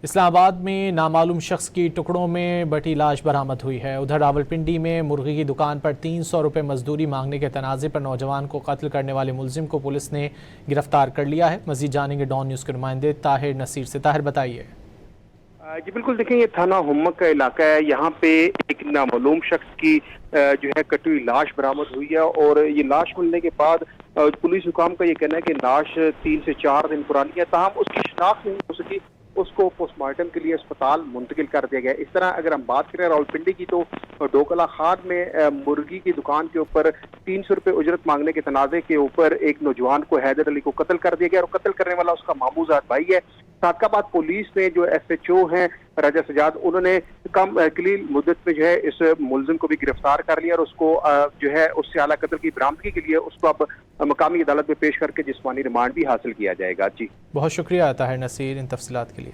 اسلام آباد میں نامعلوم شخص کی ٹکڑوں میں بٹی لاش برآمد ہوئی ہے۔ ادھر راولپنڈی میں مرغی کی دکان پر 300 روپے مزدوری مانگنے کے تنازع پر نوجوان کو قتل کرنے والے ملزم کو پولیس نے گرفتار کر لیا ہے۔ مزید جانیں گے ڈان نیوز کے نمائندے طاہر نصیر سے۔ طاہر بتائیے۔ جی بالکل، دیکھیں یہ تھانہ ہمک کا علاقہ ہے۔ یہاں پہ ایک نامعلوم شخص کی جو ہے کٹی ہوئی لاش برآمد ہوئی ہے، اور یہ لاش ملنے کے بعد پولیس حکام کا یہ کہنا ہے کہ لاش 3 سے 4 دن پرانی ہے، تاہم اس کی شناخت نہیں ہو سکی، اس کو پوسٹ مارٹم کے لیے اسپتال منتقل کر دیا گیا۔ اس طرح اگر ہم بات کریں راولپنڈی کی، تو ڈوکلا خان میں مرغی کی دکان کے اوپر 300 روپے اجرت مانگنے کے تنازع کے اوپر ایک نوجوان کو حیدر علی کو قتل کر دیا گیا، اور قتل کرنے والا اس کا ماموں زاد بھائی ہے۔ صادقہ آباد پولیس نے جو ایس ایچ او ہیں راجہ سجاد، انہوں نے کم قلیل مدت میں جو ہے اس ملزم کو بھی گرفتار کر لیا، اور اس کو جو ہے اس سے اعلیٰ قتل کی برآمدگی کے لیے اس کو اب مقامی عدالت میں پیش کر کے جسمانی ریمانڈ بھی حاصل کیا جائے گا۔ جی بہت شکریہ طاہر نصیر ان تفصیلات کے لیے۔